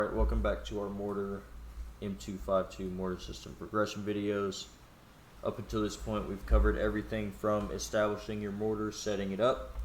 Alright, welcome back to our Mortar M252 Mortar System progression videos. Up until this point, we've covered everything from establishing your mortar, setting it up,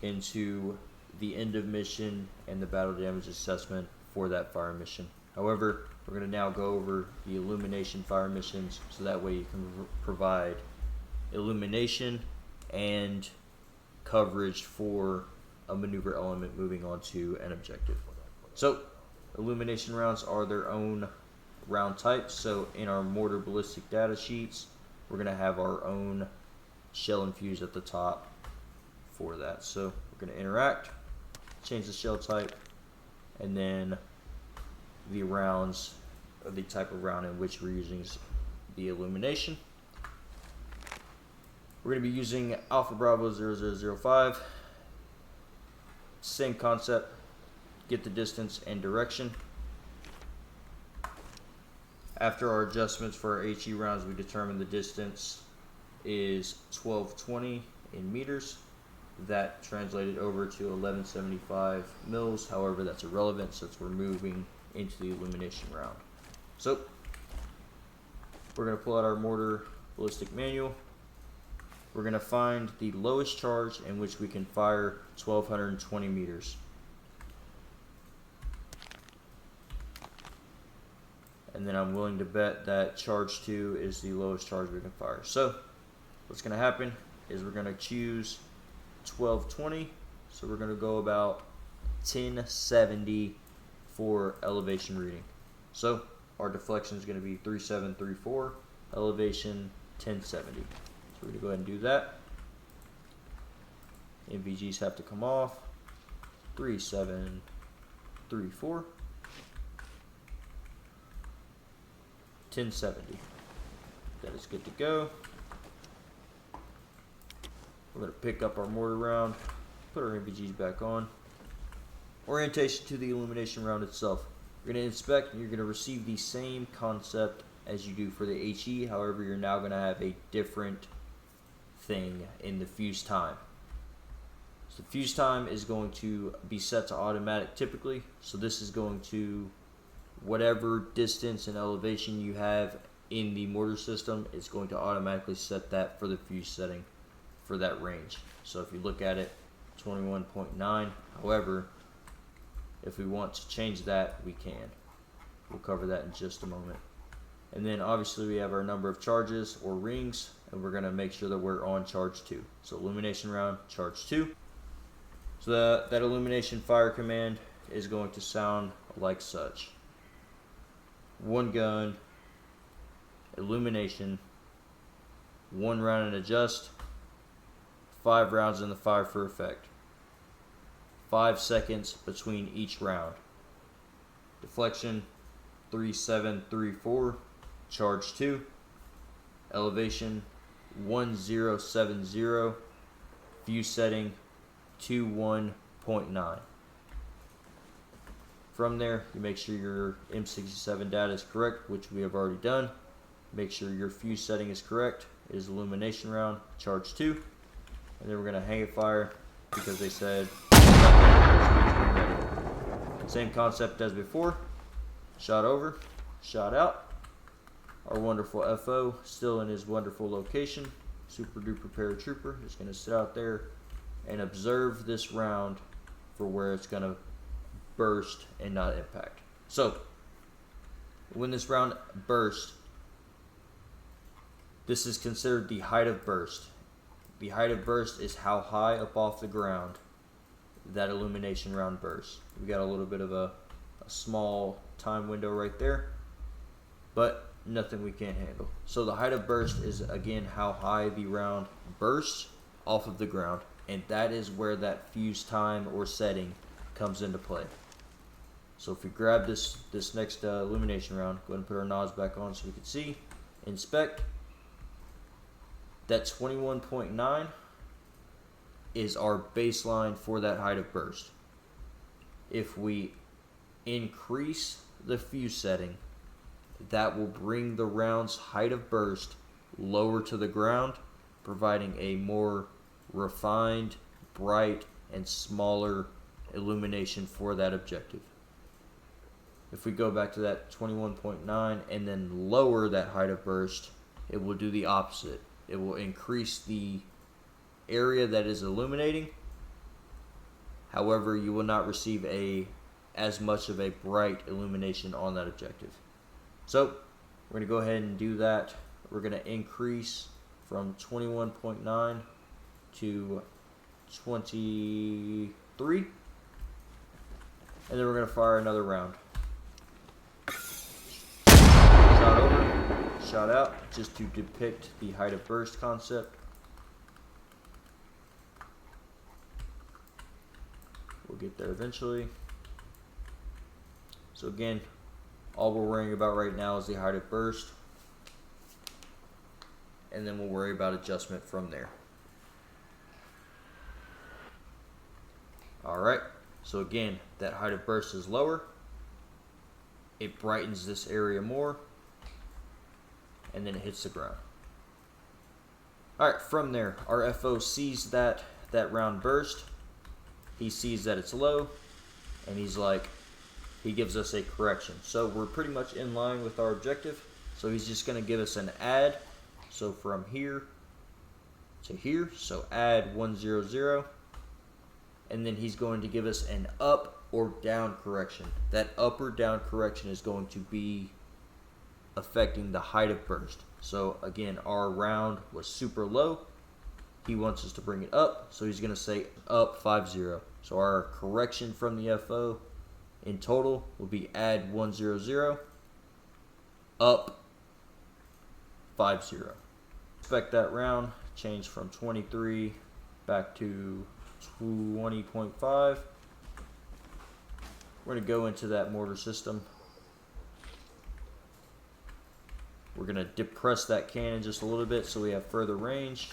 into the end of mission and the battle damage assessment for that fire mission. However, we're going to now go over the illumination fire missions so that way you can provide illumination and coverage for a maneuver element moving on to an objective. So, illumination rounds are their own round types. So in our mortar ballistic data sheets, we're going to have our own shell infused at the top for that. So we're going to interact, change the shell type, and then the rounds, or the type of round in which we're using the illumination. We're going to be using Alpha Bravo 0005. Same concept. Get the distance and direction. After our adjustments for our HE rounds, we determine the distance is 1220 in meters. That translated over to 1175 mils. However, that's irrelevant since we're moving into the illumination round. So we're going to pull out our mortar ballistic manual. We're going to find the lowest charge in which we can fire 1220 meters. And then I'm willing to bet that charge 2 is the lowest charge we can fire. So what's going to happen is we're going to choose 1220. So we're going to go about 1070 for elevation reading. So our deflection is going to be 3734, elevation 1070. So we're going to go ahead and do that. MVGs have to come off. 3734. 1070. That is good to go. We're going to pick up our mortar round, put our MVGs back on. Orientation to the illumination round itself. You're going to inspect and you're going to receive the same concept as you do for the HE. However, you're now going to have a different thing in the fuse time. So the fuse time is going to be set to automatic typically. So this is going to whatever distance and elevation you have in the mortar system, it's going to automatically set that for the fuse setting for that range. So if you look at it, 21.9. However, if we want to change that, we can. We'll cover that in just a moment. And then obviously we have our number of charges or rings, and we're going to make sure that we're on charge 2. So illumination round, charge 2. So that illumination fire command is going to sound like such. 1 gun, illumination, 1 round and adjust, 5 rounds in the fire for effect, 5 seconds between each round, deflection 3734, charge 2, elevation 1070, fuse setting 21.9. From there, you make sure your M67 data is correct, which we have already done. Make sure your fuse setting is correct. It is illumination round, charge 2. And then we're going to hang it fire because they said same concept as before. Shot over, shot out. Our wonderful FO still in his wonderful location. Super duper paratrooper is going to sit out there and observe this round for where it's going to burst and not impact. So when this round bursts, this is considered the height of burst. The height of burst is how high up off the ground that illumination round bursts. We got a little bit of a small time window right there, but nothing we can't handle. So the height of burst is again how high the round bursts off of the ground, and that is where that fuse time or setting comes into play. So if we grab this next illumination round, go ahead and put our nods back on so we can see, inspect. That 21.9 is our baseline for that height of burst. If we increase the fuse setting, that will bring the round's height of burst lower to the ground, providing a more refined, bright, and smaller illumination for that objective. if we go back to that 21.9 and then lower that height of burst, it will do the opposite. It will increase the area that is illuminating. However, you will not receive as much of a bright illumination on that objective. So we're going to go ahead and do that. We're going to increase from 21.9 to 23, and then we're going to fire another round. Shot over, shot out, just to depict the height of burst concept. We'll get there eventually. So again, all we're worrying about right now is the height of burst, and then we'll worry about adjustment from there. Alright, so again, that height of burst is lower. It brightens this area more, and then it hits the ground. Alright, from there, our FO sees that round burst. He sees that it's low, and he gives us a correction. So we're pretty much in line with our objective. So he's just going to give us an add. So from here to here, so add 100, and then he's going to give us an up or down correction. That up or down correction is going to be affecting the height of burst. So again, our round was super low. He wants us to bring it up, so he's going to say up 50. So our correction from the FO in total will be add 100, up 50. Expect that round change from 23 back to 20.5. We're going to go into that mortar system. We're going to depress that cannon just a little bit so we have further range.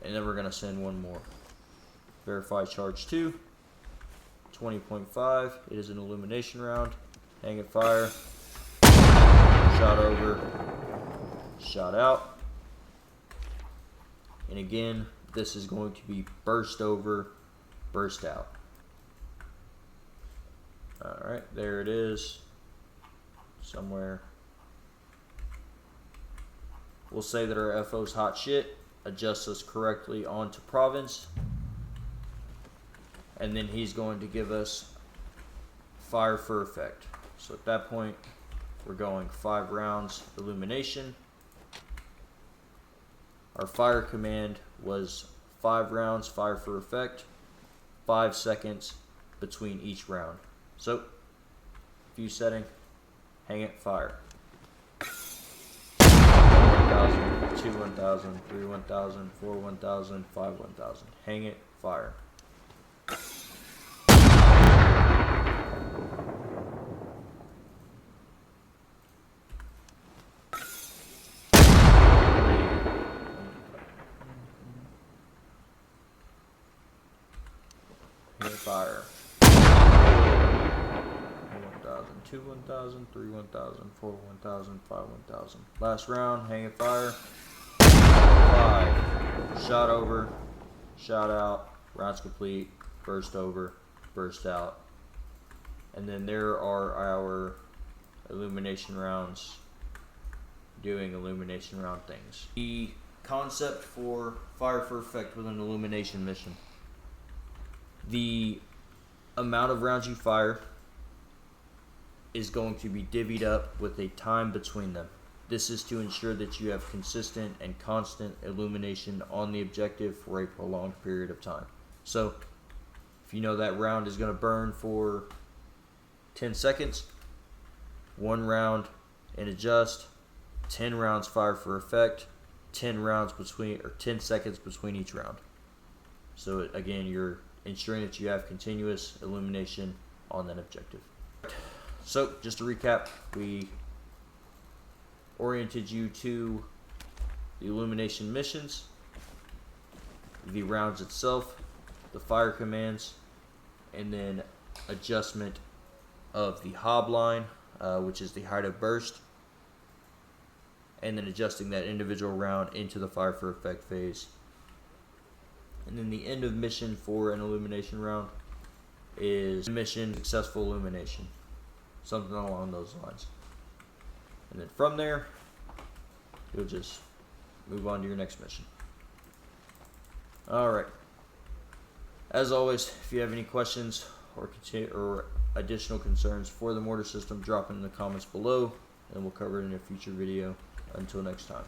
And then we're going to send one more. Verify charge 2. 20.5. It is an illumination round. Hang it, fire. Shot over. Shot out. And again, this is going to be burst over, burst out. Alright, there it is. Somewhere. We'll say that our FO's hot shit. Adjust us correctly onto province, and then he's going to give us fire for effect. So at that point, we're going 5 rounds illumination. Our fire command was 5 rounds fire for effect, 5 seconds between each round. So view setting, hang it, fire. 1,000, 2 1,000, 3 1,000, 4 1,000, 5 1,000. Hang it, fire. Hang it, fire. 2 1,000, 3 1,000, 4 1,000, 5 1,000. Last round, hang it, fire. 5. Shot over, shot out, rounds complete, burst over, burst out. And then there are our illumination rounds doing illumination round things. The concept for fire for effect with an illumination mission. The amount of rounds you fire is going to be divvied up with a time between them. This is to ensure that you have consistent and constant illumination on the objective for a prolonged period of time. So if you know that round is going to burn for 10 seconds, 1 round and adjust, 10 rounds fire for effect, 10 rounds between, or 10 seconds between each round. So again, you're ensuring that you have continuous illumination on that objective. So, just to recap, we oriented you to the illumination missions, the rounds itself, the fire commands, and then adjustment of the hob line, which is the height of burst, and then adjusting that individual round into the fire for effect phase. And then the end of mission for an illumination round is mission successful illumination. something along those lines. And then from there, you'll just move on to your next mission. Alright. As always, if you have any questions or additional concerns for the mortar system, drop it in the comments below, and we'll cover it in a future video. Until next time.